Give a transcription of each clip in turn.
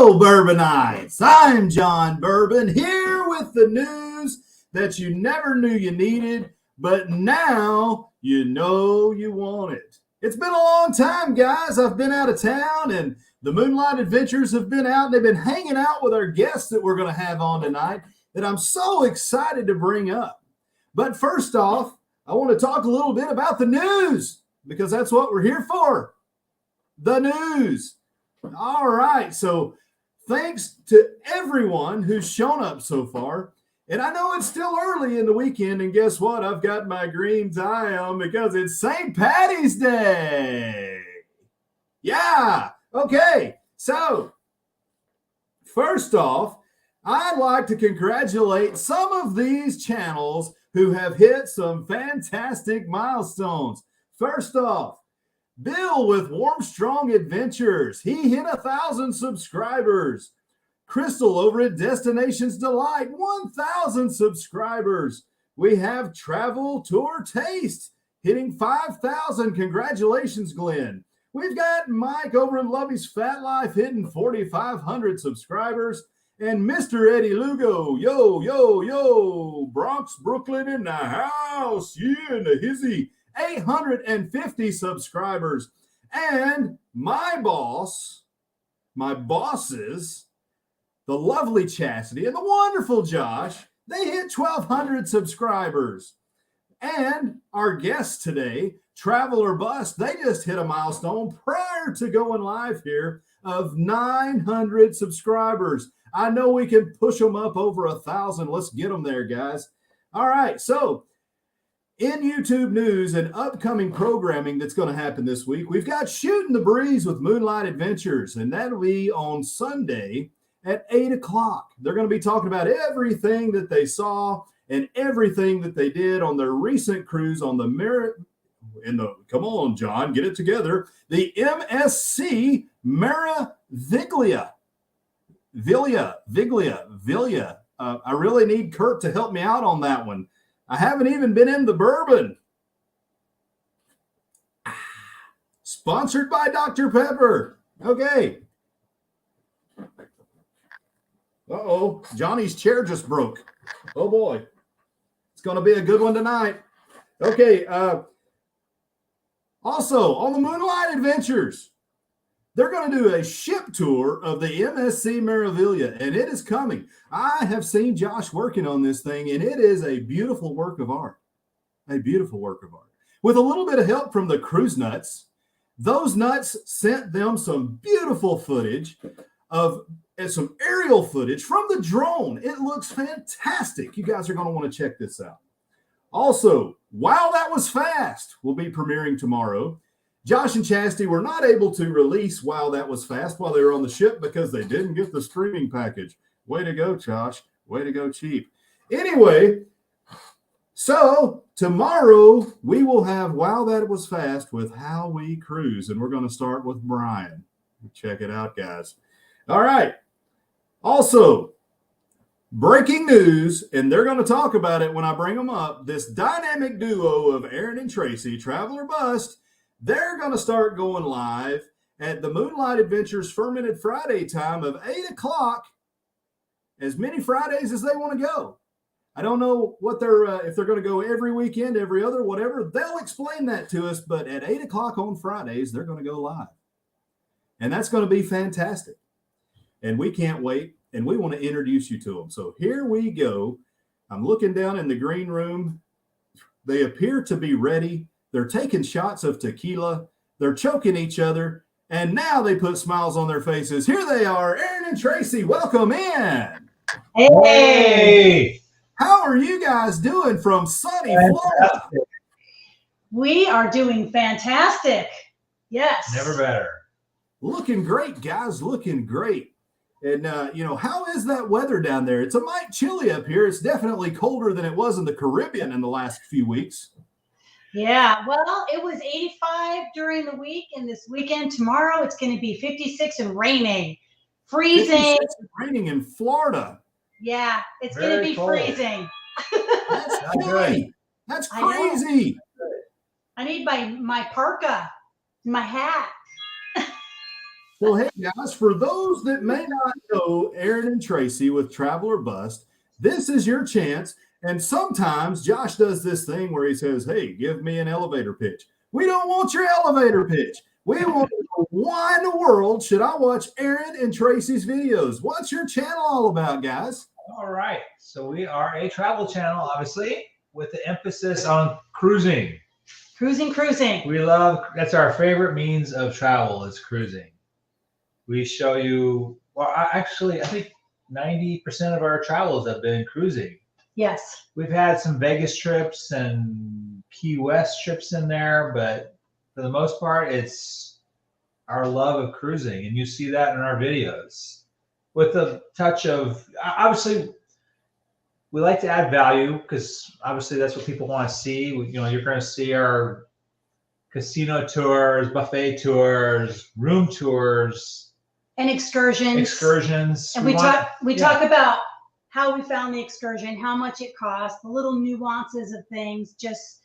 Hello, Bourbonites. I'm John Bourbon here with the news that you never knew you needed, but now you know you want it. It's been a long time, guys. I've been out of town, and the Moonlight Adventures have been out. They've been hanging out with our guests that we're going to have on tonight that I'm so excited to bring up. But first off, I want to talk a little bit about the news because that's what we're here for. The news. All right. So thanks to everyone who's shown up so far. And I know it's still early in the weekend. And guess what? I've got my green tie on because it's St. Patty's Day. Yeah. Okay. So first off, I'd like to congratulate some of these channels who have hit some fantastic milestones. First off, Bill with Warm Strong Adventures. He hit 1,000 subscribers. Crystal over at Destinations Delight, 1,000 subscribers. We have Travel Tour Taste hitting 5,000. Congratulations, Glenn. We've got Mike over at Lovey's Fat Life hitting 4,500 subscribers. And Mr. Eddie Lugo, yo, Bronx, Brooklyn in the house. Yeah, in the hizzy. 850 subscribers. And my bosses, the lovely Chastity and the wonderful Josh, they hit 1,200 subscribers. And our guest today, Travel or Bust, they just hit a milestone prior to going live here of 900 subscribers. I know we can push them up over 1,000. Let's get them there, guys. All right, so in YouTube news and upcoming programming that's going to happen this week, we've got Shooting the Breeze with Moonlight Adventures, and that'll be on Sunday at 8 o'clock. They're going to be talking about everything that they saw and everything that they did on their recent cruise on the come on, John, get it together, the MSC Meraviglia. Viglia. I really need Kurt to help me out on that one. I haven't even been in the bourbon. Sponsored by Dr. Pepper. Okay. Uh-oh. Johnny's chair just broke. Oh, boy. It's going to be a good one tonight. Okay. Also, on the Moonlight Adventures, they're going to do a ship tour of the MSC Meraviglia, and it is coming. I have seen Josh working on this thing, and it is a beautiful work of art. A beautiful work of art. With a little bit of help from the cruise nuts, those nuts sent them some beautiful footage of some aerial footage from the drone. It looks fantastic. You guys are going to want to check this out. Also, Wow, That Was Fast will be premiering tomorrow. Josh and Chastity were not able to release Wow, That Was Fast while they were on the ship because they didn't get the streaming package. Way to go, Josh. Way to go, cheap. Anyway, so tomorrow we will have Wow, That Was Fast with How We Cruise, and we're going to start with Brian. Check it out, guys. All right. Also, breaking news, and they're going to talk about it when I bring them up, this dynamic duo of Aaron and Tracy, Travel or Bust, they're going to start going live at the Moonlight Adventures Fermented Friday time of 8 o'clock, as many Fridays as they want to go. I don't know what if they're going to go every weekend, every other, whatever. They'll explain that to us, but at 8 o'clock on Fridays, they're going to go live. And that's going to be fantastic. And we can't wait, and we want to introduce you to them. So here we go. I'm looking down in the green room. They appear to be ready. They're taking shots of tequila. They're choking each other. And now they put smiles on their faces. Here they are, Aaron and Tracy. Welcome in. Hey. How are you guys doing from sunny Florida? We are doing fantastic. Yes. Never better. Looking great, guys. Looking great. And, how is that weather down there? It's a mite chilly up here. It's definitely colder than it was in the Caribbean in the last few weeks. Yeah, well, it was 85 during the week, and this weekend, tomorrow, it's going to be 56 and raining. Freezing. 56 and raining in Florida. Yeah, it's Very going to be cold. freezing. That's chilly. That's crazy. I need my parka, my hat. So, hey guys, for those that may not know Aaron and Tracy with Travel or Bust, this is your chance. And sometimes Josh does this thing where he says, "Hey, give me an elevator pitch." We don't want your elevator pitch. We want to know why in the world should I watch Aaron and Tracy's videos? What's your channel all about, guys? All right. So we are a travel channel, obviously, with the emphasis on cruising. Cruising. We love, that's our favorite means of travel is cruising. We show you, well, I think 90% of our travels have been cruising. Yes. We've had some Vegas trips and Key West trips in there, but for the most part, it's our love of cruising. And you see that in our videos with a touch of, obviously, we like to add value because obviously that's what people want to see. You're going to see our casino tours, buffet tours, room tours, and excursions. And we talk about how we found the excursion, how much it cost, the little nuances of things, just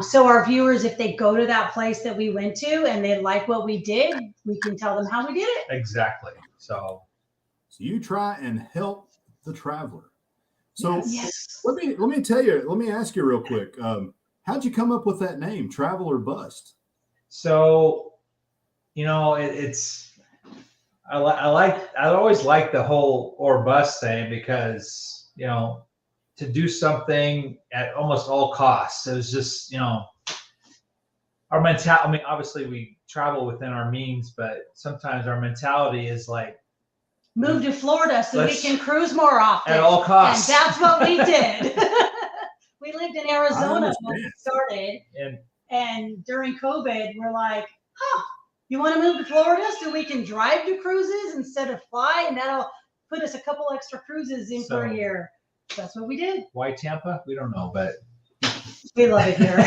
so our viewers, if they go to that place that we went to and they like what we did, we can tell them how we did it. Exactly. So you try and help the traveler. So yes. let me tell you, let me ask you real quick. How'd you come up with that name, Travel or Bust? So, I always like the whole or bust thing because, to do something at almost all costs. It was just, our mentality. I mean, obviously we travel within our means, but sometimes our mentality is like, move to Florida so we can cruise more often. At all costs. And that's what we did. We lived in Arizona when we started. And during COVID, we're like, you want to move to Florida so we can drive to cruises instead of fly? And that'll put us a couple extra cruises in per year. That's what we did. Why Tampa? We don't know, but we love it here.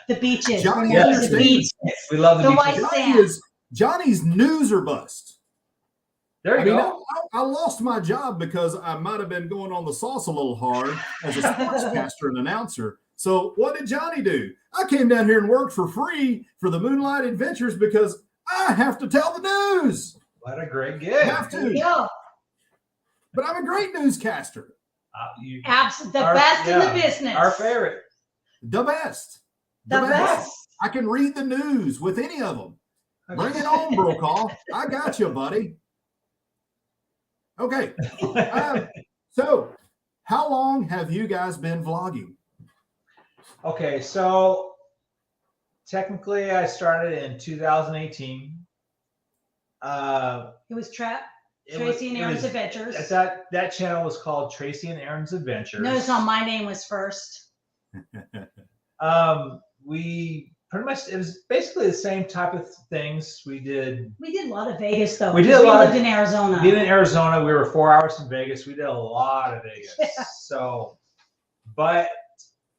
The beaches. The beaches. We love the beaches. White sand. Johnny's news or bust. There you go. I lost my job because I might have been going on the sauce a little hard as a sportscaster and announcer. So what did Johnny do? I came down here and worked for free for the Moonlight Adventures because I have to tell the news. What a great gig. I have to. Yeah. But I'm a great newscaster. Absolutely. The best in the business. Our favorite. The best. The best. I can read the news with any of them. Bring it on, Brokaw. I got you, buddy. Okay. So how long have you guys been vlogging? Okay, so technically I started in 2018. It was Tracy and Aaron's Adventures. That channel was called Tracy and Aaron's Adventures. Notice how my name was first. We pretty much, it was basically the same type of things we did. We did a lot of Vegas though. We lived in Arizona. We lived in Arizona. We were 4 hours from Vegas. We did a lot of Vegas. Yeah. So, but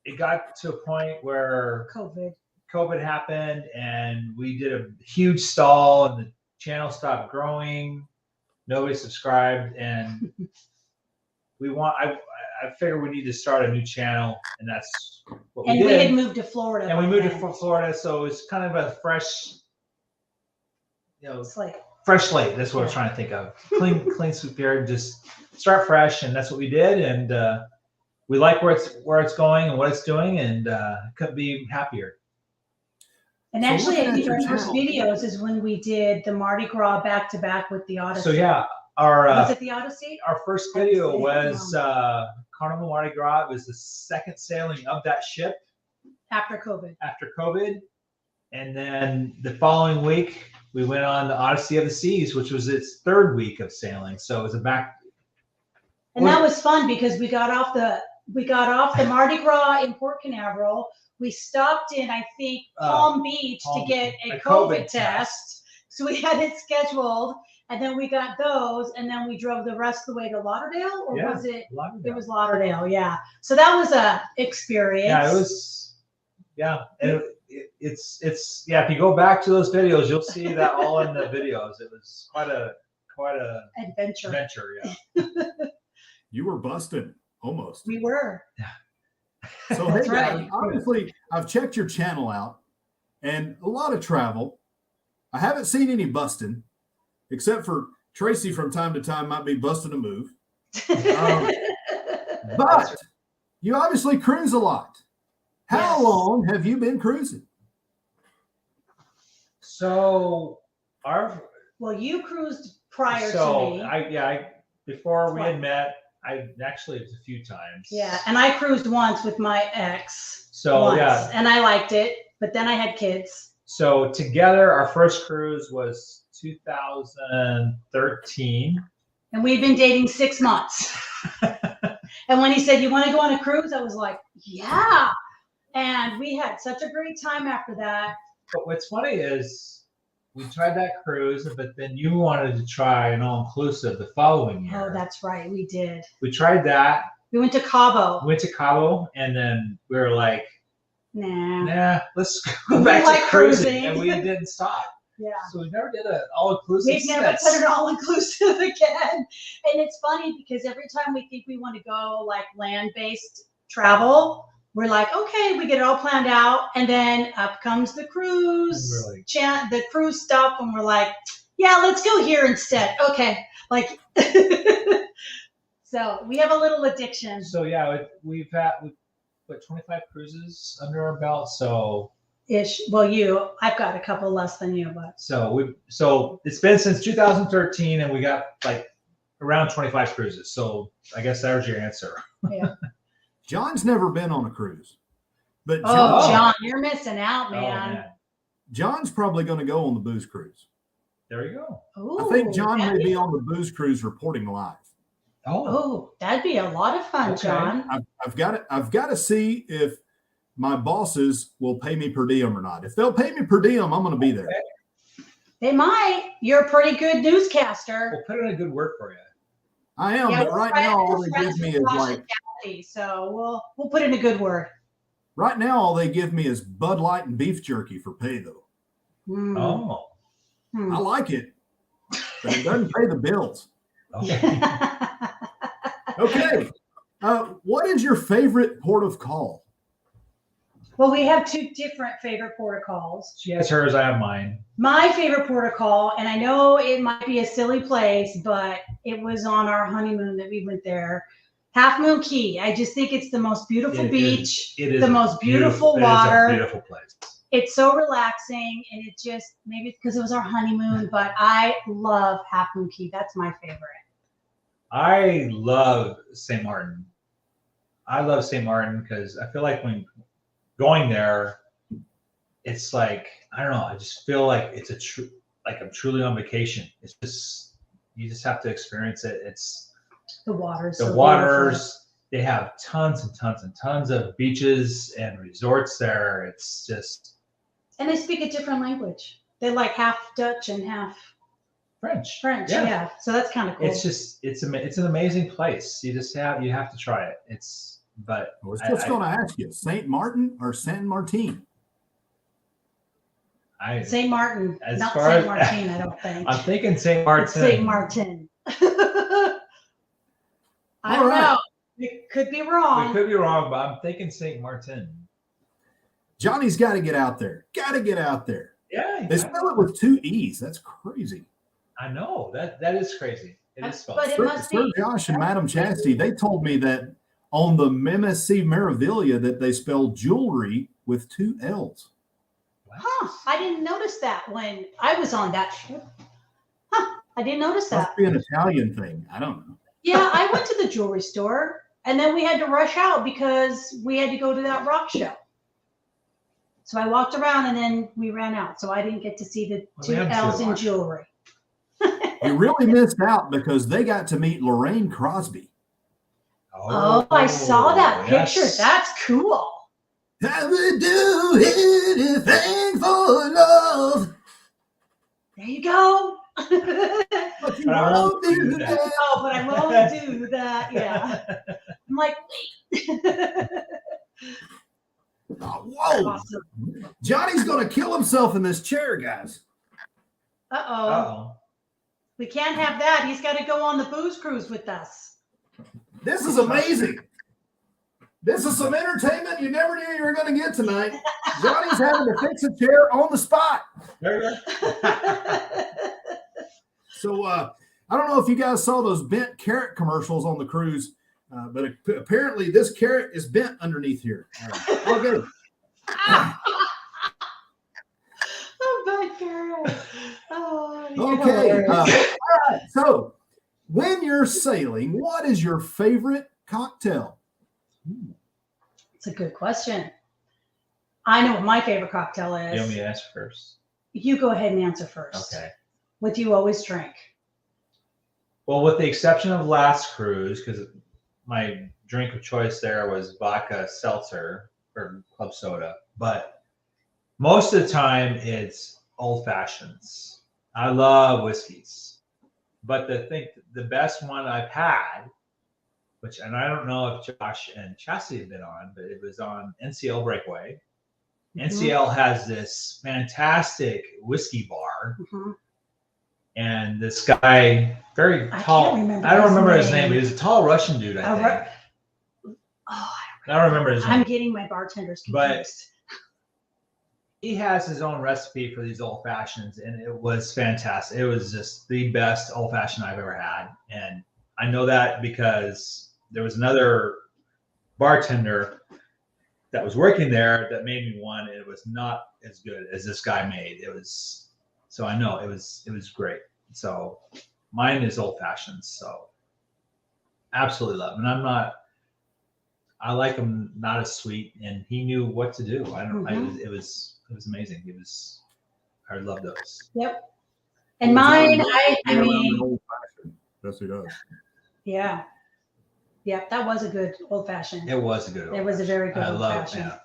it got to a point where COVID happened and we did a huge stall and the channel stopped growing. Nobody subscribed and I figured we need to start a new channel, and that's what we did. And we had moved to Florida. And we moved to Florida, so it's kind of a fresh, slate. Fresh slate. That's what I'm trying to think of. Clean sweep here. Just start fresh, and that's what we did. And we like where it's going and what it's doing, and couldn't be happier. And actually, I think our first videos is when we did the Mardi Gras back to back with the Odyssey. So yeah, was it the Odyssey? Our first video was Carnival Mardi Gras. It was the second sailing of that ship after COVID. And then the following week we went on the Odyssey of the Seas, which was its third week of sailing. So it was and that was fun because we got off the Mardi Gras in Port Canaveral. We stopped in, I think, Palm Beach to get a COVID test. So we had it scheduled. And then we got those, and then we drove the rest of the way to Lauderdale, or was it? Lauderdale. It was Lauderdale, yeah. So that was a experience. Yeah, it was. Yeah, and it's if you go back to those videos, you'll see that all in the videos. It was quite a adventure. Yeah. You were busted almost. We were. Yeah. So hey guys, obviously I've checked your channel out, and a lot of travel. I haven't seen any busting. except for Tracy from time to time might be busting a move. But you obviously cruise a lot. How long have you been cruising? So you cruised prior to me. Before we had met, I actually it was a few times. Yeah, and I cruised once with my ex. So and I liked it, but then I had kids. So together, our first cruise was 2013. And we'd been dating 6 months. And when he said, "You want to go on a cruise?" I was like, "Yeah." And we had such a great time after that. But what's funny is we tried that cruise, but then you wanted to try an all-inclusive the following year. Oh, that's right. We did. We tried that. We went to Cabo. And then we were like, nah, let's go back to cruising. And we didn't stop. Yeah. So we never did an all-inclusive. We've never put an all-inclusive again. And it's funny because every time we think we want to go like land-based travel, we're like, okay, we get it all planned out. And then up comes the cruise, the cruise stuff. And we're like, yeah, let's go here instead. Okay. Like, so we have a little addiction. So yeah, we've 25 cruises under our belt. So ish. Well, I've got a couple less than you, but so it's been since 2013, and we got like around 25 cruises. So I guess there's your answer. Yeah. John's never been on a cruise, but John, you're missing out, man. John's probably going to go on the booze cruise. There you go. Ooh, I think John may be on the booze cruise reporting live. Oh, that'd be a lot of fun, okay. John. I've got to see if my bosses will pay me per diem or not. If they'll pay me per diem, I'm going to be there. They might. You're a pretty good newscaster. We'll put in a good word for you. I am, but right now all they give me is like. So we'll put in a good word. Right now, all they give me is Bud Light and beef jerky for pay, though. Oh, I like it, but it doesn't pay the bills. Okay. Okay. What is your favorite port of call? Well, we have two different favorite port of calls. She has hers, I have mine. My favorite port of call, and I know it might be a silly place, but it was on our honeymoon that we went there. Half Moon Key. I just think it's the most beautiful beach. It is the most beautiful water. It is a beautiful place. It's so relaxing, and it just, maybe it's because it was our honeymoon, but I love Half Moon Key. That's my favorite. I love St. Martin. I love St. Martin because I feel like when going there, it's like, I don't know, I just feel like it's like I'm truly on vacation. It's just, you just have to experience it. It's the waters. They have tons and tons and tons of beaches and resorts there. It's just. And they speak a different language. They're like half Dutch and half French. Yeah. So that's kind of cool. It's just, it's an amazing place. You have to try it. I was just going to ask you, St. Martin or San Martin? St. Martin, not St. Martin, I don't think. I'm thinking St. Martin. St. Martin. I don't know. It could be wrong. But I'm thinking St. Martin. Johnny's got to get out there. Yeah. They spell it with 2 E's. That's crazy. I know. That is crazy. It is spelled. But it must Sir be. Josh and Madam Chastity, they told me that on the MSC Meraviglia that they spelled jewelry with 2 L's. Huh. I didn't notice that when I was on that trip. Huh. I didn't notice that. Must be an Italian thing. I don't know. Yeah, I went to the jewelry store, and then we had to rush out because we had to go to that rock show. So I walked around, and then we ran out. So I didn't get to see the 2 L's in jewelry. You really missed out because they got to meet Lorraine Crosby. Oh, I saw that picture. That's cool. I would do anything for love. There you go. But you won't do that. Oh, but I won't do that. Yeah. I'm like, wait. Oh, whoa. Awesome. Johnny's going to kill himself in this chair, guys. Uh-oh. We can't have that. He's got to go on the booze cruise with us. This is amazing. This is some entertainment you never knew you were going to get tonight. Johnny's having to fix a chair on the spot. So I don't know if you guys saw those bent carrot commercials on the cruise, but apparently this carrot is bent underneath here. Okay. Okay. All right. So when you're sailing, what is your favorite cocktail? It's a good question. I know what my favorite cocktail is. You want me to answer first? You go ahead and answer first. Okay. What do you always drink? Well, with the exception of last cruise, because my drink of choice there was vodka seltzer or club soda, but most of the time it's old fashions. I love whiskeys, but the best one I've had, and I don't know if Josh and Chastity have been on, but it was on NCL Breakaway. Mm-hmm. NCL has this fantastic whiskey bar. Mm-hmm. And this guy, very tall. I don't remember his name, but he was a tall Russian dude, I think. I don't remember his name. I'm getting my bartenders confused. But he has his own recipe for these old fashions, and it was fantastic. It was just the best old fashioned I've ever had. And I know that because there was another bartender that was working there that made me one, and it was not as good as this guy made. So I know it was great. So mine is old fashioned. So absolutely love. And I like them not as sweet, and he knew what to do. It was amazing. I love those. Yep. And mine, I mean, old fashioned. Yes, he does. Yeah. Yep. That was a good old fashioned. It was a good. It was a very good old fashioned. Yeah.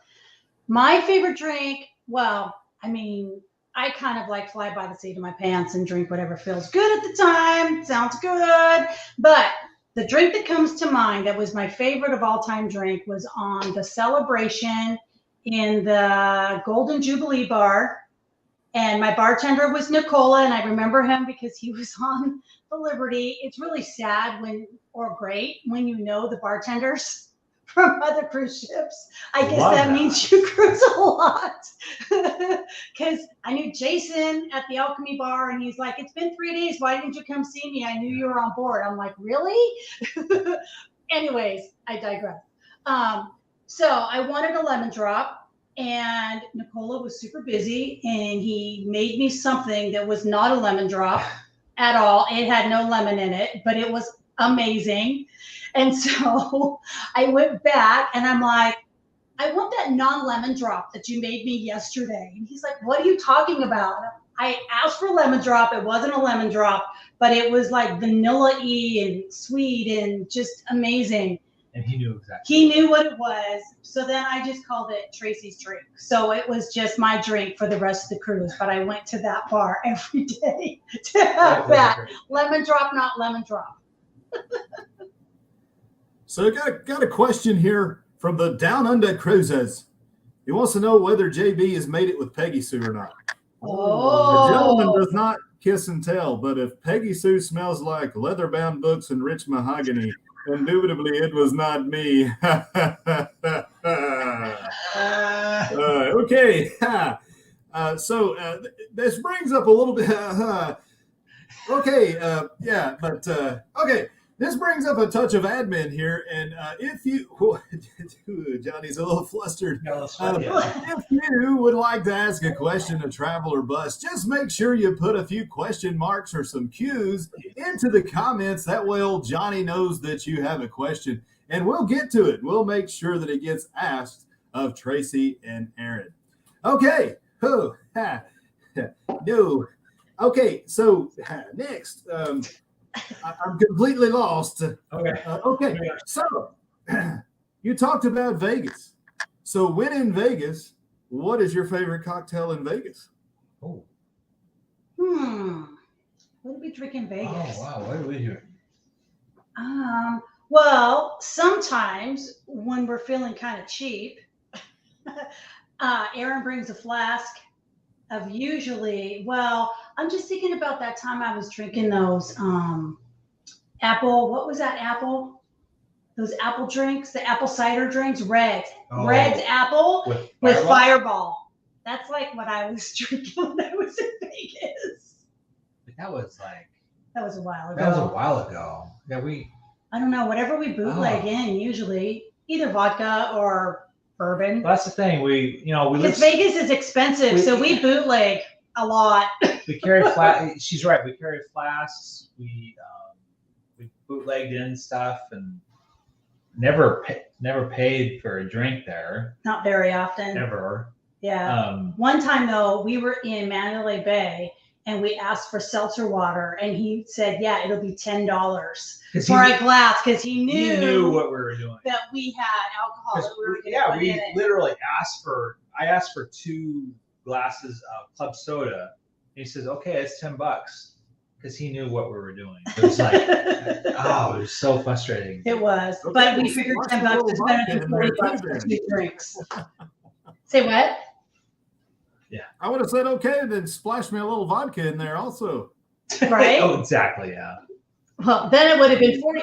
My favorite drink. Well, I mean, I kind of like fly by the seat of my pants and drink whatever feels good at the time. Sounds good. But the drink that comes to mind that was my favorite of all time drink was on the Celebration in the Golden Jubilee bar. And my bartender was Nicola, and I remember him because he was on the Liberty. It's really sad or great when you know the bartenders from other cruise ships. I guess that means you cruise a lot. Because I knew Jason at the Alchemy bar, and he's like, it's been 3 days. Why didn't you come see me? I knew you were on board. I'm like, really? Anyways, I digress. So I wanted a lemon drop, and Nicola was super busy, and he made me something that was not a lemon drop at all. It had no lemon in it, but it was amazing. And so I went back and I'm like, I want that non-lemon drop that you made me yesterday. And he's like, what are you talking about? I asked for a lemon drop. It wasn't a lemon drop, but it was like vanilla-y and sweet and just amazing. And he knew exactly. He knew what it was. So then I just called it Tracy's drink. So it was just my drink for the rest of the cruise. But I went to that bar every day to have that lemon drop, not lemon drop. So I got a question here from the Down Under Cruises. He wants to know whether JB has made it with Peggy Sue or not. Oh. The gentleman does not kiss and tell, but if Peggy Sue smells like leather-bound books and rich mahogany, indubitably it was not me. Okay. So this brings up a little bit. Okay. Yeah, but okay. This brings up a touch of admin here, and if you, Johnny's a little flustered. If you would like to ask a question to Travel or Bust, just make sure you put a few question marks or some cues into the comments. That way old Johnny knows that you have a question, and we'll get to it. We'll make sure that it gets asked of Tracy and Aaron. Okay. No. Okay, so next. I'm completely lost. Okay. So you talked about Vegas. So when in Vegas, what is your favorite cocktail in Vegas? Oh. What did we drink in Vegas? Oh wow, what did we do? Well, sometimes when we're feeling kind of cheap, Aaron brings a flask of usually, I'm just thinking about that time I was drinking those apple, what was that apple? Those apple drinks, the apple cider drinks, Red's apple with Fireball. That's like what I was drinking when I was in Vegas. That was like That was a while ago. That was a while ago. Yeah, I don't know, whatever we bootleg in, usually either vodka or bourbon. Well, that's the thing. We Because Vegas is expensive, so we bootleg a lot. We carry she's right. We carry flasks. We bootlegged in stuff and never paid for a drink there. Not very often. Ever. Yeah. One time though, we were in Mandalay Bay and we asked for seltzer water, and he said, "Yeah, it'll be $10 for a glass," because he knew what we were doing. That we had alcohol. That we were we literally I asked for 2 glasses of club soda, and he says, "Okay, it's $10," because he knew what we were doing. It was like, it was so frustrating. It was, but we figured $10 is better than $40 for 2 drinks. Say what? Yeah, I would have said okay, then splash me a little vodka in there also. Right? Oh, exactly. Yeah. Well, then it would have been $40.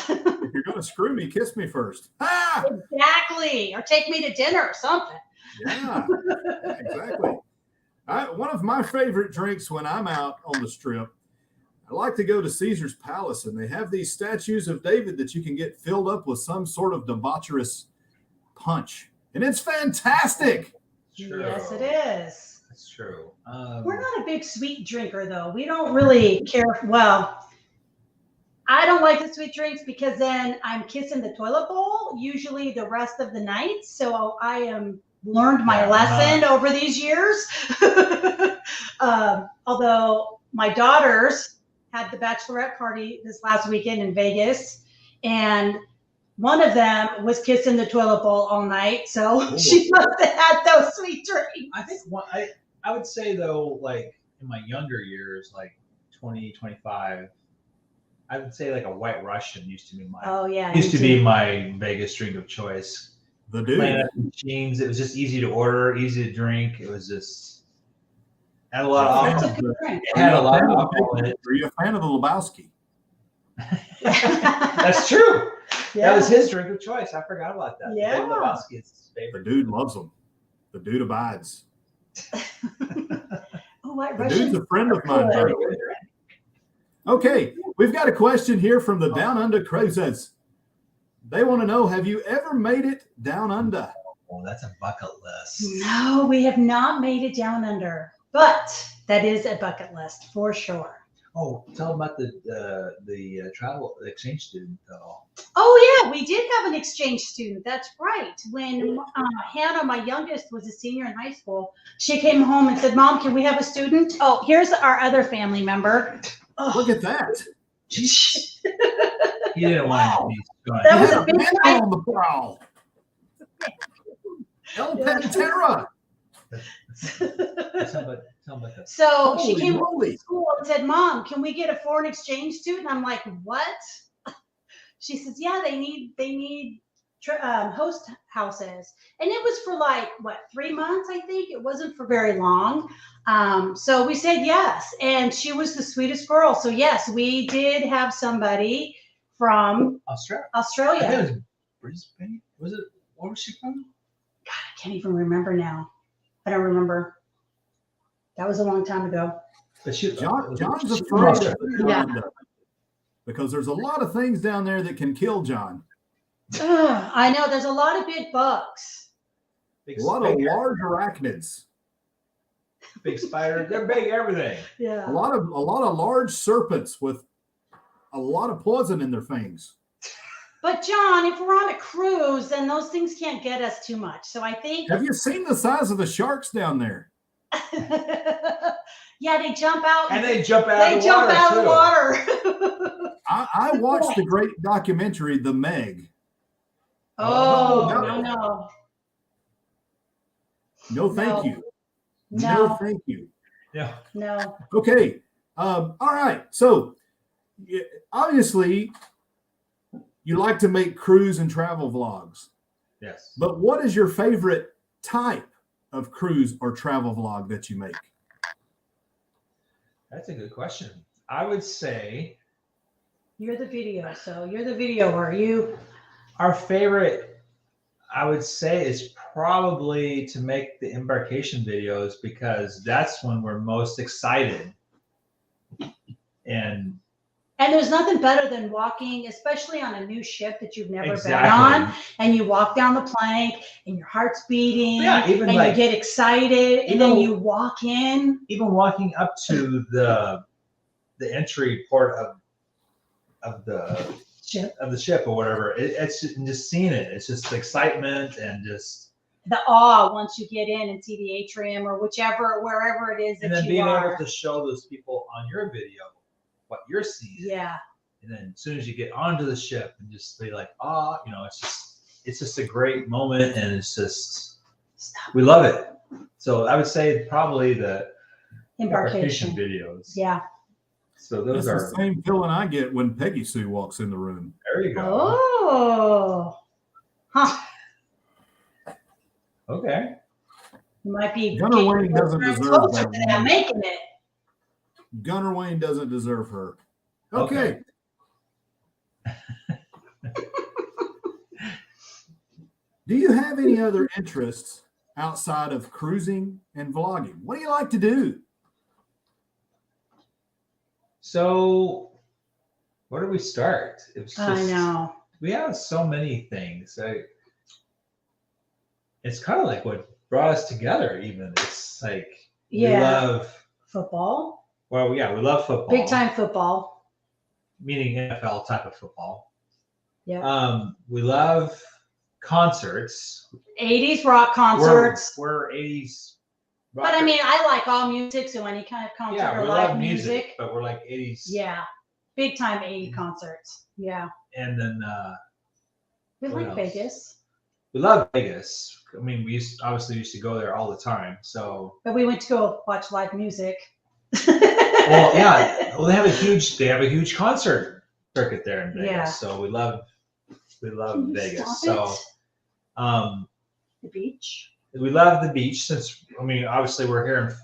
If you're gonna screw me, kiss me first. Ah! Exactly, or take me to dinner or something. Yeah, exactly. One of my favorite drinks when I'm out on the strip, I like to go to Caesar's Palace, and they have these statues of David that you can get filled up with some sort of debaucherous punch, and it's fantastic. True. Yes, it is. That's true. We're not a big sweet drinker, though. We don't really care. Well, I don't like the sweet drinks because then I'm kissing the toilet bowl usually the rest of the night. So I am learned my lesson over these years. Although my daughters had the bachelorette party this last weekend in Vegas, and one of them was kissing the toilet bowl all night. So she must have had those sweet drinks. I think I would say though, like in my younger years, like 20, 25, I would say like a White Russian used to be my Vegas drink of choice. The dude. Jeans. It was just easy to order, easy to drink. It was just had a lot of alcohol. It had a lot of alcohol in it. Were you a fan of the Lebowski? That's true. Yeah. That was his drink of choice. I forgot about that. Yeah. Lebowski is his favorite. The dude loves them. The dude abides. White the Russian. dude's a friend of mine. Okay, we've got a question here from the Down Under Cruises. They want to know, have you ever made it down under? Oh, that's a bucket list. No, we have not made it down under, but that is a bucket list for sure. Oh, tell them about the travel exchange student though. Oh yeah, we did have an exchange student. That's right. When Hannah, my youngest, was a senior in high school, she came home and said, "Mom, can we have a student?" Oh, here's our other family member. Oh. Look at that. He didn't want to be. That was a big man on the prowl. El Pantera. Tell me that. So she came home from school and said, "Mom, can we get a foreign exchange student?" I'm like, "What?" She says, "Yeah, they need host houses," and it was for like 3 months, I think. It wasn't for very long. So we said yes, and she was the sweetest girl. So yes, we did have somebody from Australia. I think it was Brisbane. Was it? Where was she from? God, I can't even remember now. I don't remember. That was a long time ago. But John's afraid of the because there's a lot of things down there that can kill John. I know. There's a lot of big bugs. A lot of large arachnids. Big spiders. They're big everything. Yeah. A lot of large serpents with a lot of poison in their fangs. But John, if we're on a cruise, then those things can't get us too much. So I think. Have you seen the size of the sharks down there? Yeah, they jump out. And they jump out of the water. I watched the great documentary, The Meg. No. No, thank you. No, thank you. Yeah. No. Okay. All right. So obviously you like to make cruise and travel vlogs. Yes. But what is your favorite type of cruise or travel vlog that you make? That's a good question. I would say you're the video, so you're the videoer. Our favorite, I would say, is probably to make the embarkation videos because that's when we're most excited. And there's nothing better than walking, especially on a new ship that you've never been exactly. on, and you walk down the plank and your heart's beating, even and like, you get excited, and then you walk in. Even walking up to the entry port of the ship or whatever, it's just seeing it. It's just excitement and just the awe once you get in and see the atrium or wherever it is that you are. And then being able to show those people on your video what you're seeing. Yeah. And then as soon as you get onto the ship and just be like, it's just a great moment, and it's just we love it. So I would say probably the embarkation videos. Yeah. So those That's are the same feeling I get when Peggy Sue walks in the room. There you go. Oh. Huh. Okay. You might be Gunnar Wayne doesn't deserve that. I'm making it. Gunnar Wayne doesn't deserve her. Okay. Do you have any other interests outside of cruising and vlogging? What do you like to do? So, where do we start? I know. We have so many things. It's kind of like what brought us together, even. It's like we love football. Well, yeah, we love football. Big time football. Meaning NFL type of football. Yeah. We love concerts. 80s rock concerts. We're 80s rock. But I mean, I like all music, so any kind of concert or live music. But we're like 80s. Yeah. Big time 80s concerts. Yeah. And then we like Vegas. We love Vegas. I mean, we obviously used to go there all the time. So. But we went to go watch live music. Well, yeah. Well, they have a huge concert circuit there in Vegas. Yeah. So we love Vegas. So the beach. We love the beach since obviously we're here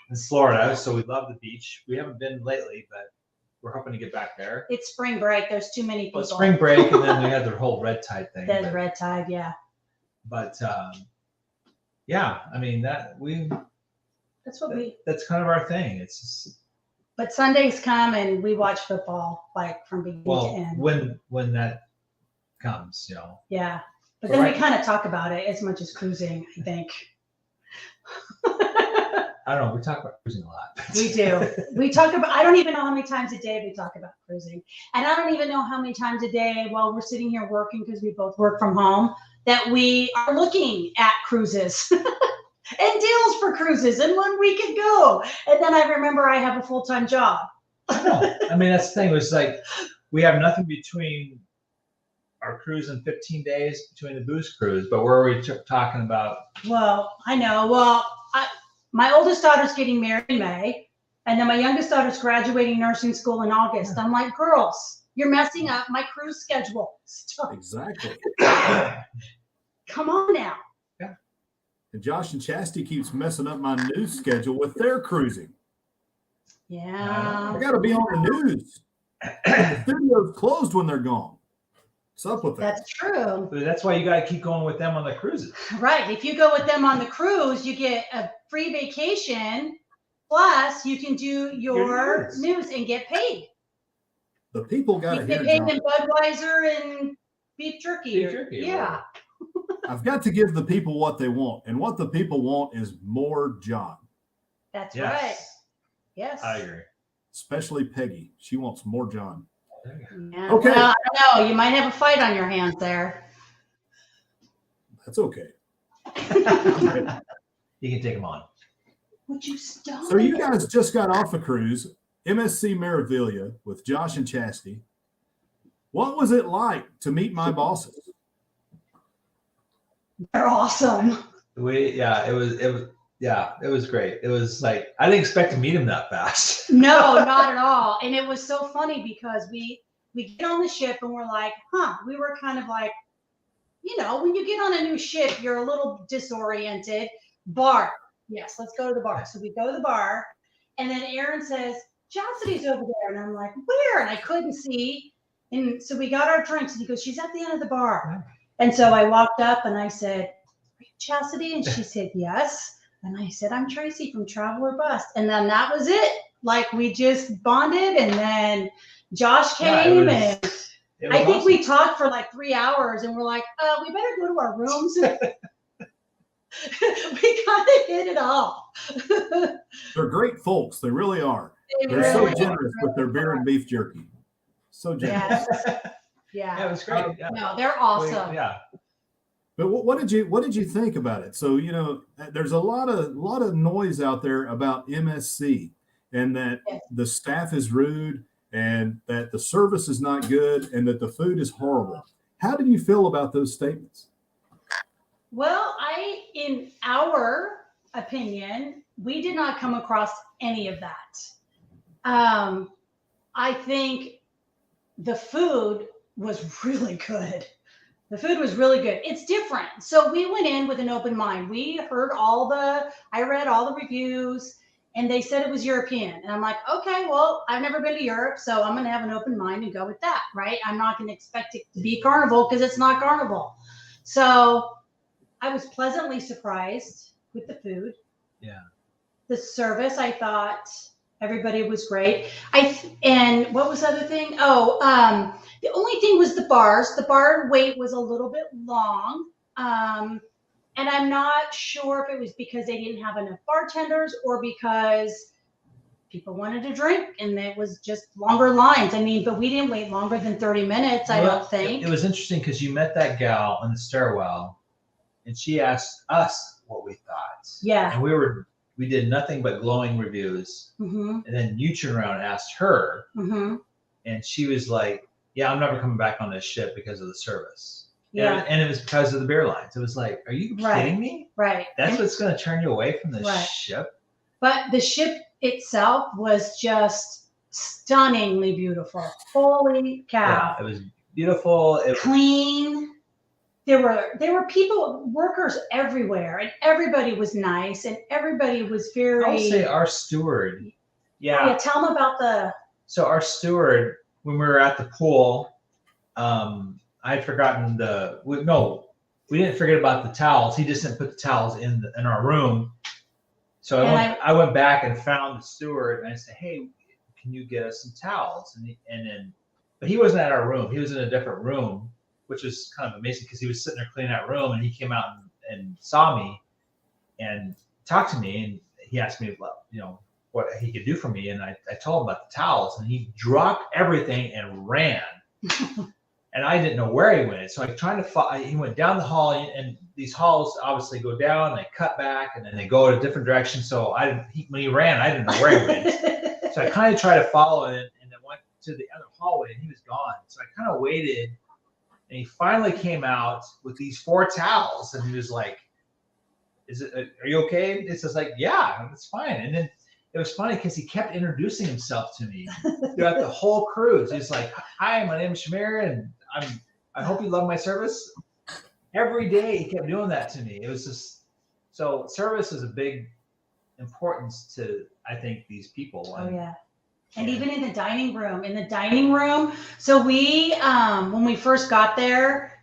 in Florida, so we love the beach. We haven't been lately, but we're hoping to get back there. It's spring break. There's too many people. Well, spring break, and then we had the whole red tide thing. There's red tide, yeah. But yeah, I mean that's kind of our thing. It's just, but Sundays come and we watch football like from beginning to end. When that comes, Yeah. But then we kind of talk about it as much as cruising, I think. I don't know. We talk about cruising a lot. We do. We talk about, I don't even know how many times a day we talk about cruising. And I don't even know how many times a day while we're sitting here working, because we both work from home, that we are looking at cruises and deals for cruises and when we could go. And then I remember I have a full-time job. I mean, that's the thing. It was like, we have nothing between our cruise in 15 days between the booze cruise, but where are we talking about? Well, I know. Well, my oldest daughter's getting married in May, and then my youngest daughter's graduating nursing school in August. I'm like, girls, you're messing up my cruise schedule. Stop. Exactly. Come on now. Yeah. And Josh and Chastity keeps messing up my news schedule with their cruising. Yeah. I got to be on the news. The studio's closed when they're gone. What's up with that? That's true. That's why you got to keep going with them on the cruises. Right. If you go with them on the cruise, you get a free vacation, plus you can do your news and get paid. The people got to hear. Get paid in Budweiser and beef jerky. Yeah. I've got to give the people what they want, and what the people want is more John. That's right. Yes. I agree. Especially Peggy. She wants more John. Yeah. Okay. Well, I don't know. You might have a fight on your hands there. That's okay. You can take them on. Would you stop? So you guys just got off a cruise, MSC Meraviglia with Josh and Chastity. What was it like to meet my bosses? They're awesome. It was great. It was like, I didn't expect to meet him that fast. No, not at all. And it was so funny because we get on the ship and we're like, we were kind of like, when you get on a new ship, you're a little disoriented. Bar. Yes, let's go to the bar. So we go to the bar, and then Aaron says, Chastity's over there. And I'm like, where? And I couldn't see. And so we got our drinks, and he goes, she's at the end of the bar. And so I walked up and I said, are you Chastity? And she said, yes. And I said, I'm Tracy from Travel or Bust. And then that was it. Like we just bonded, and then Josh came, and I think we talked for like 3 hours, and we're like, we better go to our rooms. We kind of hit it off. They're great folks. They really are. They're really so generous with their beer and beef jerky. So generous. Yeah, it was great. No, they're awesome. But what did you think about it? So there's a lot of noise out there about MSC, and that the staff is rude, and that the service is not good, and that the food is horrible. How do you feel about those statements? Well, in our opinion, we did not come across any of that. I think the food was really good. The food was really good. It's different. So we went in with an open mind. I read all the reviews, and they said it was European. And I'm like, okay, well, I've never been to Europe, so I'm going to have an open mind and go with that, right? I'm not going to expect it to be Carnival because it's not Carnival. So I was pleasantly surprised with the food. Yeah. The service, I thought everybody was great. And what was the other thing? The only thing was the bars. The bar wait was a little bit long. And I'm not sure if it was because they didn't have enough bartenders or because people wanted to drink and it was just longer lines. I mean, but we didn't wait longer than 30 minutes, I don't think. It was interesting because you met that gal in the stairwell and she asked us what we thought. Yeah. And we did nothing but glowing reviews. Mm-hmm. And then you turned around and asked her. Mm-hmm. And she was like, yeah, I'm never coming back on this ship because of the service. Yeah. And it was because of the beer lines. It was like, are you kidding me? Right. That's what's going to turn you away from the ship? But the ship itself was just stunningly beautiful. Holy cow. Yeah, it was beautiful. Clean. There were workers everywhere, and everybody was nice, and everybody was very... I would say our steward. Yeah, tell them about So our steward, when we were at the pool, I'd forgotten we didn't forget about the towels. He just didn't put the towels in our room. So I went back and found the steward and I said, hey, can you get us some towels? But he wasn't at our room. He was in a different room, which was kind of amazing because he was sitting there cleaning that room and he came out and saw me and talked to me. And he asked me, what he could do for me. And I told him about the towels and he dropped everything and ran. And I didn't know where he went. So I tried to follow. He went down the hall, and these halls obviously go down, they cut back, and then they go in a different direction. So when he ran, I didn't know where he went. So I kind of tried to follow it, and then went to the other hallway, and he was gone. So I kind of waited, and he finally came out with these 4 towels, and he was like, are you okay? It's just like, yeah, it's fine. And then it was funny because he kept introducing himself to me throughout the whole cruise. He's like, hi, my name is Shamir, and I hope you love my service. Every day he kept doing that to me. It was just, so service is a big importance to, I think, these people. Oh, yeah. And even in the dining room. So we, when we first got there,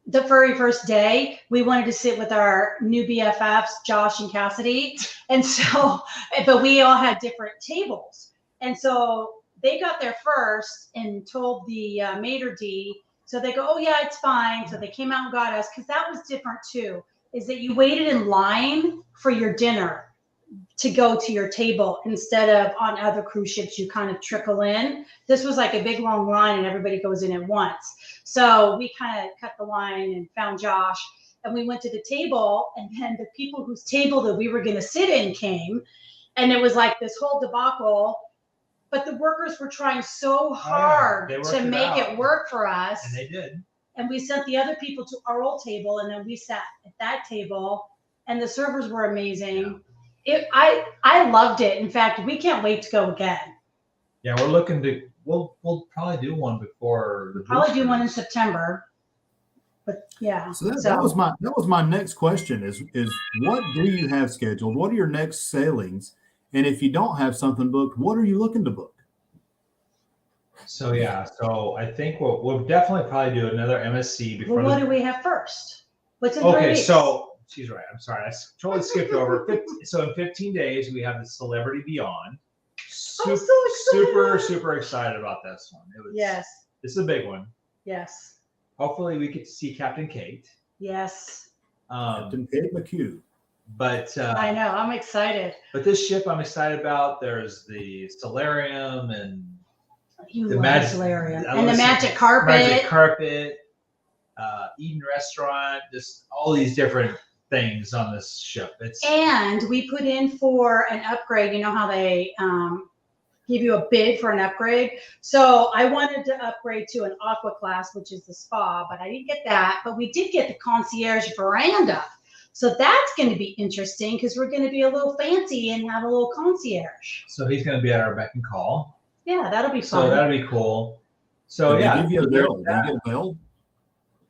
the very first day, we wanted to sit with our new BFFs, Josh and Chastity. And so, but we all had different tables. And so they got there first and told the maitre d'. So they go, oh yeah, it's fine. So they came out and got us, because that was different too, is that you waited in line for your dinner to go to your table instead of on other cruise ships, you kind of trickle in. This was like a big long line and everybody goes in at once. So we kind of cut the line and found Josh and we went to the table, and then the people whose table that we were going to sit in came, and it was like this whole debacle. But the workers were trying so hard to make it work for us. And they did. And we sent the other people to our old table, and then we sat at that table, and the servers were amazing. Yeah. I loved it. In fact, we can't wait to go again. Yeah, we're looking to, we'll probably do one before the probably do one in September. But yeah. So that was my next question is what do you have scheduled? What are your next sailings? And if you don't have something booked, what are you looking to book? So I think we'll definitely probably do another MSC before. Well, what do we have first? What's in 3 weeks? Okay, so she's right. I'm sorry, I totally skipped over. So in 15 days we have the Celebrity Beyond. I'm so excited. super excited about this one. Yes. This is a big one. Yes. Hopefully we get to see Captain Kate. Yes. Captain Kate McHugh. But I know. I'm excited. But this ship I'm excited about. There's the solarium and The solarium. And the magic carpet. Magic carpet. Eden restaurant. Just all these different things on this ship. And we put in for an upgrade. You know how they give you a bid for an upgrade? So I wanted to upgrade to an aqua class, which is the spa, but I didn't get that. But we did get the concierge veranda. So that's going to be interesting because we're going to be a little fancy and have a little concierge. So he's going to be at our beck and call. Yeah, that'll be fun. So that'll be cool. So Did yeah. they give you a bell? Did you get a bell?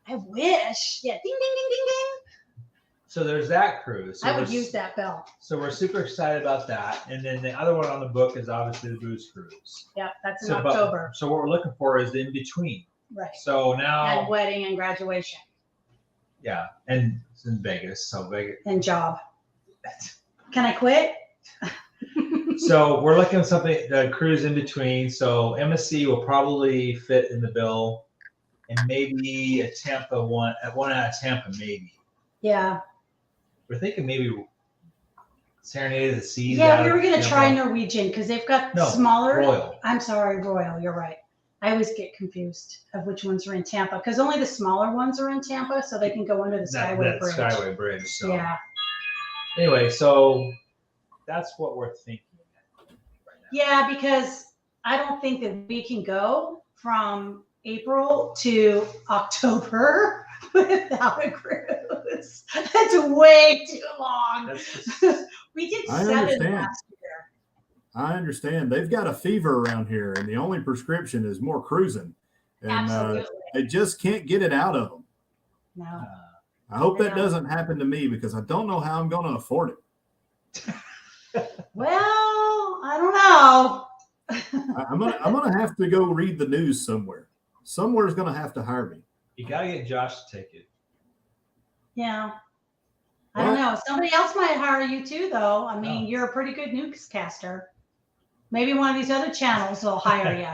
I wish. Yeah, ding, ding, ding, ding, ding. So there's that cruise. So I would use that bell. So we're super excited about that. And then the other one on the book is obviously the booze cruise. Yeah, that's in October. So what we're looking for is the in-between. Right. So now. And wedding and graduation. Yeah, and it's in Vegas. So Vegas. And job. Can I quit? So we're looking at something, the cruise in between. So MSC will probably fit in the bill, and maybe a Tampa one out of Tampa, maybe. Yeah. We're thinking maybe Serenade of the Seas. Yeah, we were gonna try Norwegian because they've got smaller. Royal. I'm sorry, Royal. You're right. I always get confused of which ones are in Tampa because only the smaller ones are in Tampa, so they can go under the Skyway Bridge. Skyway Bridge. So. Yeah. Anyway, so that's what we're thinking. Yeah, because I don't think that we can go from April to October without a cruise. That's way too long. We did 7 last year. I understand. They've got a fever around here, and the only prescription is more cruising. And Absolutely. they just can't get it out of them. No. I hope that doesn't happen to me because I don't know how I'm going to afford it. Well, I don't know. I'm gonna have to go read the news somewhere. Somewhere's gonna have to hire me. You gotta get Josh to take it. Yeah. I don't know. Somebody else might hire you too, though. I mean, you're a pretty good newscaster. Maybe one of these other channels will hire you.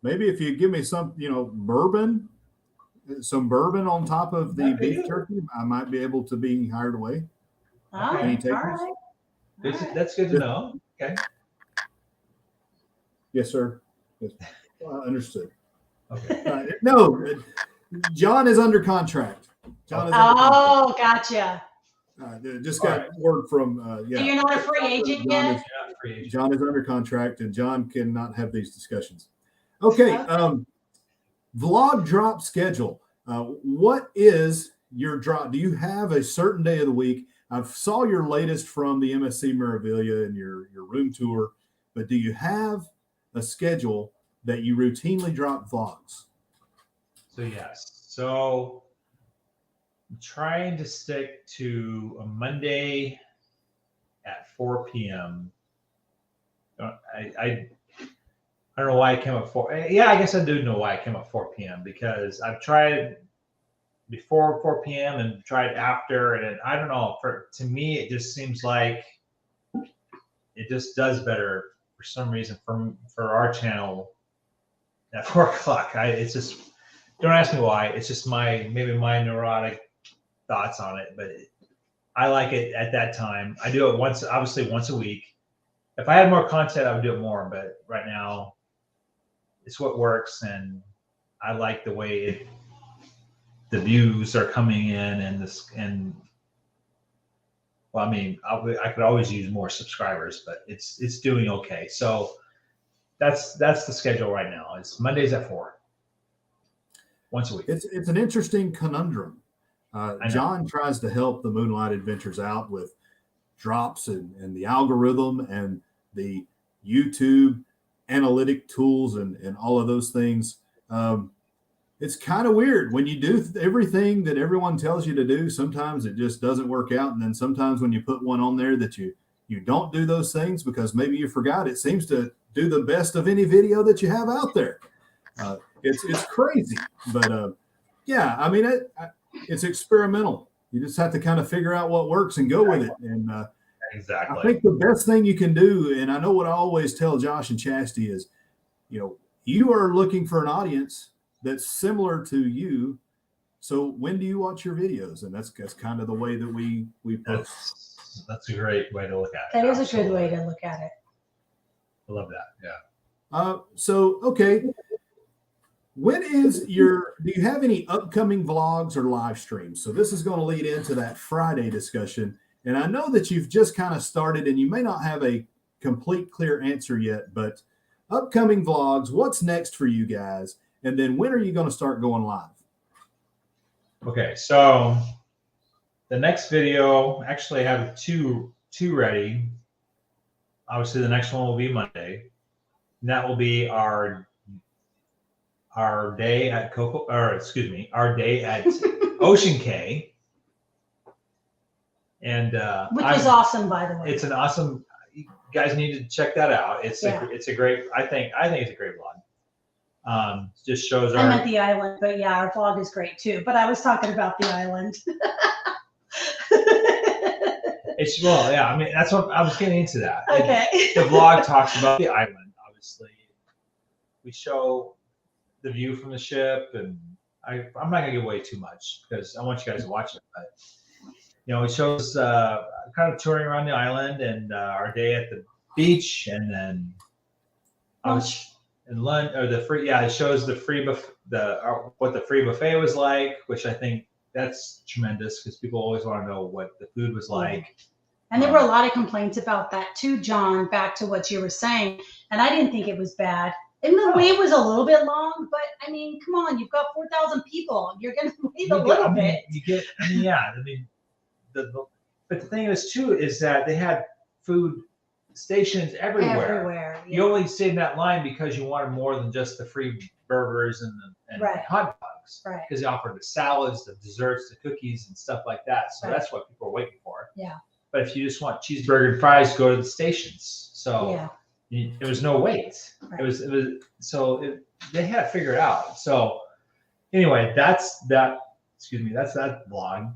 Maybe if you give me some, bourbon, some bourbon on top of the beef jerky, I might be able to be hired away. All right. That's good to know. Okay. Yes, sir. Yes. Okay. Understood. No, John is under contract. Gotcha. Just got word from So you're not a free agent yet? John is under contract, and John cannot have these discussions. Okay. Vlog drop schedule. What is your drop? Do you have a certain day of the week? I saw your latest from the MSC Meraviglia and your room tour, but do you have a schedule that you routinely drop vlogs? So yes. So I'm trying to stick to a Monday at 4 p.m. I don't know why I came at 4. Yeah, I guess I do know why I came at 4 p.m. because I've tried before 4 p.m. and tried after, and I don't know. To me, it just seems like it just does better for some reason for our channel at 4 o'clock. It's just, don't ask me why. It's just maybe my neurotic thoughts on it, but I like it at that time. I do it once a week. If I had more content, I would do it more, but right now it's what works, and I like the way the views are coming in, and well, I mean, I could always use more subscribers, but it's doing okay. So that's the schedule right now. It's Mondays at 4, once a week. It's an interesting conundrum. John tries to help the Moonlight Adventures out with drops and the algorithm and the YouTube analytic tools and all of those things. It's kind of weird when you do everything that everyone tells you to do. Sometimes it just doesn't work out. And then sometimes when you put one on there that you don't do those things because maybe you forgot, it seems to do the best of any video that you have out there. It's crazy, but yeah, I mean, it's experimental. You just have to kind of figure out what works and go with it. And Exactly. I think the best thing you can do, and I know what I always tell Josh and Chastity is, you are looking for an audience that's similar to you. So when do you watch your videos? And that's kind of the way that we post. That's a great way to look at it. That is a good way to look at it. I love that. Yeah. So, okay. Do you have any upcoming vlogs or live streams? So this is going to lead into that Friday discussion. And I know that you've just kind of started and you may not have a complete clear answer yet, but upcoming vlogs, what's next for you guys? And then when are you going to start going live? Okay. So the next video, actually I have two ready. Obviously the next one will be Monday. And that will be our day at our day at Ocean Cay. And which was awesome, by the way. It's an awesome. You guys need to check that out. It's a great. I think it's a great vlog. Just shows. I'm at the island, but yeah, our vlog is great too. But I was talking about the island. I mean, that's what I was getting into. That. Okay. The vlog talks about the island. Obviously, we show the view from the ship, and I'm not gonna give away too much because I want you guys to watch it, but. It shows kind of touring around the island and our day at the beach, and then lunch and lunch or the free. Yeah, it shows the free what the free buffet was like, which I think that's tremendous because people always want to know what the food was like. And there were a lot of complaints about that too, John. Back to what you were saying, and I didn't think it was bad. And the wait was a little bit long, but I mean, come on, you've got 4,000 people. You're gonna wait a little bit. But the thing is too is that they had food stations everywhere. Yeah. You only stayed in that line because you wanted more than just the free burgers and hot dogs. Right. Because they offered the salads, the desserts, the cookies, and stuff like that. So that's what people are waiting for. Yeah. But if you just want cheeseburger and fries, go to the stations. So there was no wait. Right. They had to figure it out. So anyway, that's that. Excuse me. That's that vlog.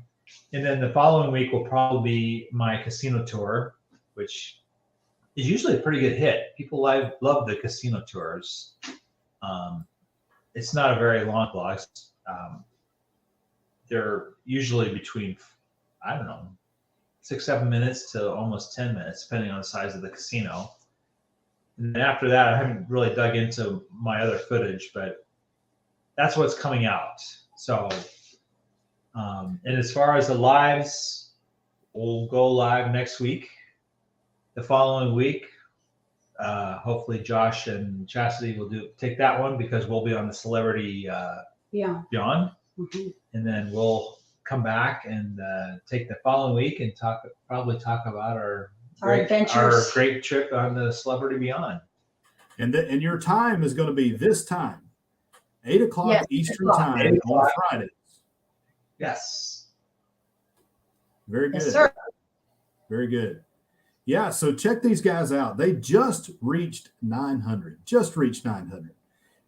And then the following week will probably be my casino tour, which is usually a pretty good hit. People love the casino tours. It's not a very long vlog. They're usually between, 6-7 minutes to almost 10 minutes, depending on the size of the casino. And then after that, I haven't really dug into my other footage, but that's what's coming out. So. And as far as the lives, we'll go live next week. The following week, hopefully Josh and Chastity will take that one because we'll be on the Celebrity Beyond. Mm-hmm. And then we'll come back and take the following week and probably talk about our great trip on the Celebrity Beyond. And your time is going to be this time, 8 o'clock Eastern time on Friday. Yes. Very good. Yes, sir. Very good. Yeah, so check these guys out. They just reached 900.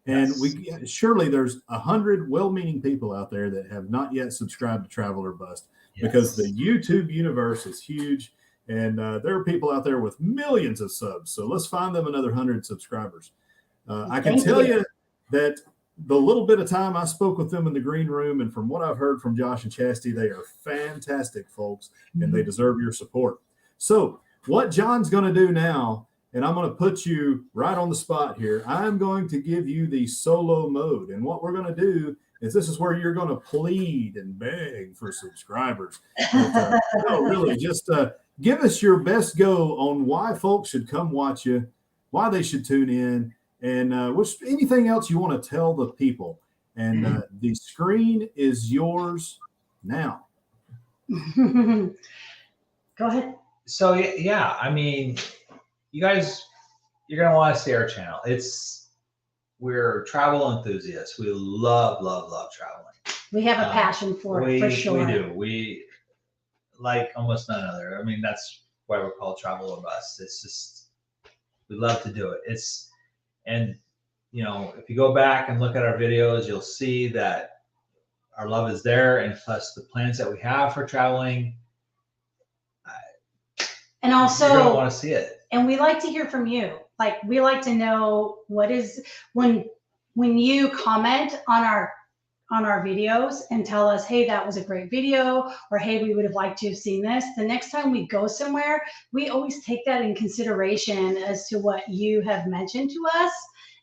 And surely there's 100 well-meaning people out there that have not yet subscribed to Travel or Bust because the YouTube universe is huge. And there are people out there with millions of subs. So let's find them another 100 subscribers. I can tell you that the little bit of time I spoke with them in the green room, and from what I've heard from Josh and Chastity, they are fantastic folks, and they deserve your support. So what John's going to do now, and I'm going to put you right on the spot here, I'm going to give you the solo mode. And what we're going to do is this is where you're going to plead and beg for subscribers. But, no, really, just give us your best go on why folks should come watch you, why they should tune in, and anything else you want to tell the people. And the screen is yours now. Go ahead. So, yeah, I mean, you guys, you're going to want to see our channel. We're travel enthusiasts. We love traveling. We have a passion for it, for sure. We do. We like almost none other. I mean, that's why we're called Travel or Bust. It's just, we love to do it. And, if you go back and look at our videos, you'll see that our love is there. And plus the plans that we have for traveling, And you're also, gonna want to see it. and we like to hear from you. Like, we like to know when you comment on our videos and tell us, hey, that was a great video, or hey, we would have liked to have seen this. The next time we go somewhere, we always take that in consideration as to what you have mentioned to us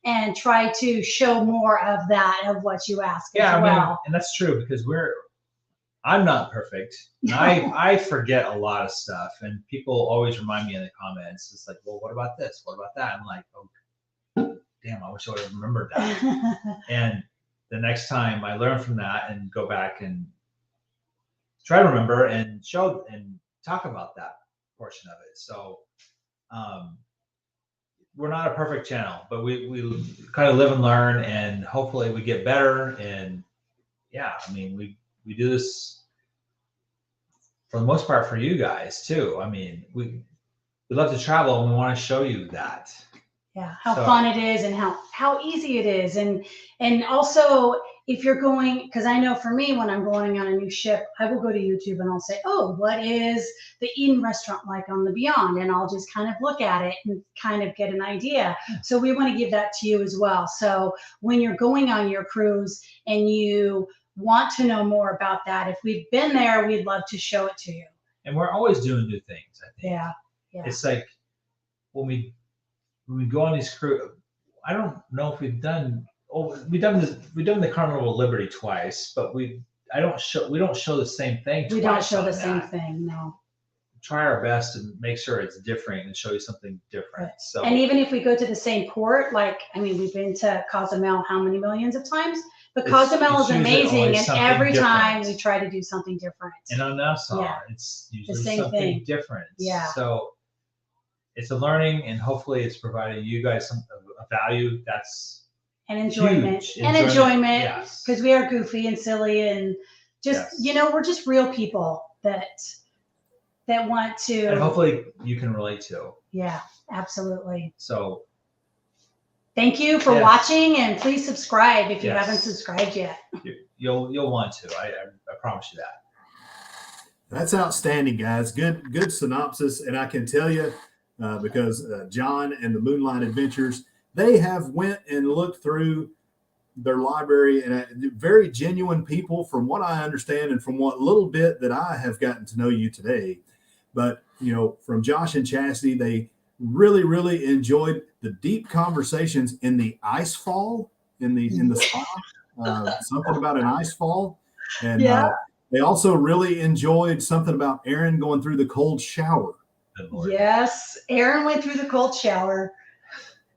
and try to show more of that, of what you ask as well. And that's true, because I'm not perfect. And I forget a lot of stuff, and people always remind me in the comments. It's like, well, what about this? What about that? I'm like, oh, damn, I wish I would have remembered that. And the next time I learn from that and go back and try to remember and show and talk about that portion of it. So we're not a perfect channel, but we kind of live and learn, and hopefully we get better. And yeah, I mean, we do this for the most part for you guys too. I mean, we love to travel, and we want to show you that. Yeah, how fun it is, and how easy it is. And also, if you're going, because I know for me, when I'm going on a new ship, I will go to YouTube and I'll say, oh, what is the Eden restaurant like on the Beyond? And I'll just kind of look at it and kind of get an idea. So we want to give that to you as well. So when you're going on your cruise and you want to know more about that, if we've been there, we'd love to show it to you. And we're always doing new things, I think. Yeah. It's like when we go on these cruise, I don't know if we've done the Carnival of Liberty twice, but we don't show the same thing. We don't show the same thing, no. Try our best to make sure it's different and show you something different. So, and even if we go to the same port, like, I mean, we've been to Cozumel how many millions of times? But Cozumel is amazing, and every time we try to do something different. And on Nassau, it's usually the same something thing. different. Yeah. So it's a learning, and hopefully it's providing you guys a value that's enjoyment. Huge. And enjoyment, yes. Because we are goofy and silly, and just we're just real people that want to. And hopefully you can relate to. Yeah, absolutely. So thank you for watching, and please subscribe if you haven't subscribed yet. You'll want to. I promise you that. That's outstanding, guys. Good synopsis, and I can tell you because John and the Moonlight Adventures, they have went and looked through their library, and very genuine people, from what I understand and from what little bit that I have gotten to know you today. But from Josh and Chastity, they really, really enjoyed the deep conversations in the ice fall in the spa. Something about an ice fall, and they also really enjoyed something about Aaron going through the cold shower. Yes, Aaron went through the cold shower.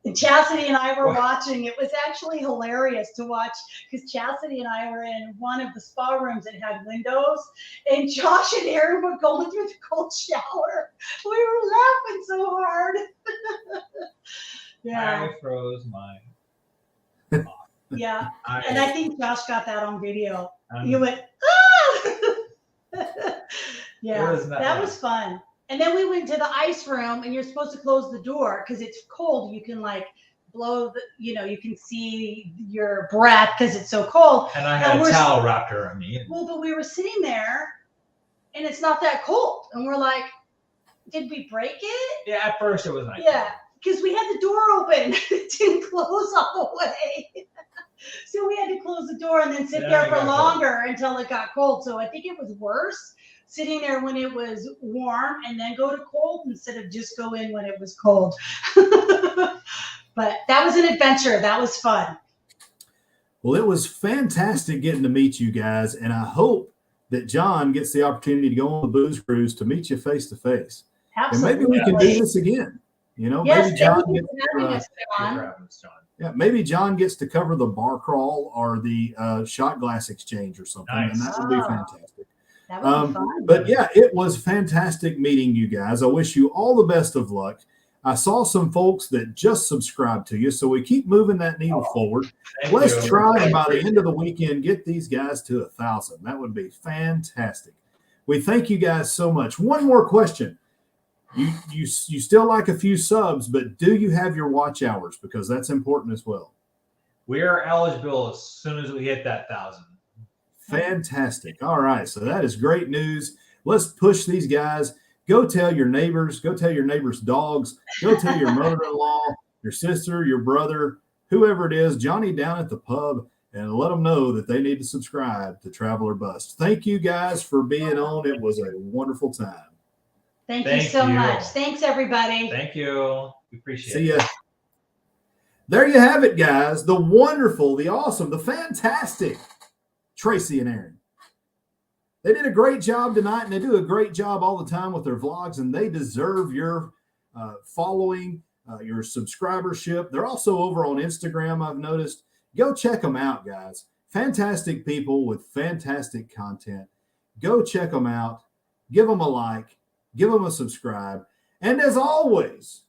And Chastity and I were watching. It was actually hilarious to watch, because Chastity and I were in one of the spa rooms that had windows, and Josh and Aaron were going through the cold shower. We were laughing so hard. I froze mine. Yeah, and I think Josh got that on video. You went, yeah, that was fun. And then we went to the ice room, and you're supposed to close the door because it's cold. You can like blow you can see your breath because it's so cold. And I had a towel wrapped around me. Well, but we were sitting there, and it's not that cold. And we're like, did we break it? Yeah, at first it was like. Yeah, because we had the door open. It didn't close all the way. So we had to close the door and then sit there for longer until it got cold. So I think it was worse sitting there when it was warm and then go to cold instead of just go in when it was cold. But that was an adventure. That was fun. Well, it was fantastic getting to meet you guys, and I hope that John gets the opportunity to go on the booze cruise to meet you face to face. Absolutely. And maybe we can do this again. Yes, maybe maybe John gets to cover the bar crawl or the shot glass exchange or something, and that would be fantastic. That would be fun. But yeah, it was fantastic meeting you guys. I wish you all the best of luck. I saw some folks that just subscribed to you, so we keep moving that needle forward. Let's try, and by the end of the weekend, get these guys to 1,000. That would be fantastic. We thank you guys so much. One more question. You still like a few subs, but do you have your watch hours? Because that's important as well. We are eligible as soon as we hit that 1,000. Fantastic. All right. So that is great news. Let's push these guys. Go tell your neighbors, go tell your neighbors' dogs, go tell your mother-in-law, your sister, your brother, whoever it is, Johnny down at the pub, and let them know that they need to subscribe to Travel or Bust. Thank you guys for being on. It was a wonderful time. Thank you so much. Thanks, everybody. Thank you. We appreciate it. See ya. There you have it, guys. The wonderful, the awesome, the fantastic Tracy and Aaron. They did a great job tonight, and they do a great job all the time with their vlogs, and they deserve your following, your subscribership. They're also over on Instagram, I've noticed. Go check them out, guys. Fantastic people with fantastic content. Go check them out. Give them a like. Give them a subscribe. And as always,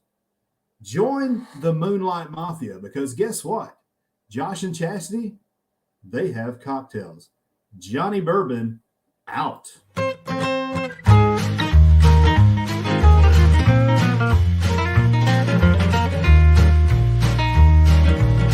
join the Moonlight Mafia, because guess what? Josh and Chastity, they have cocktails. Johnny Bourbon, out.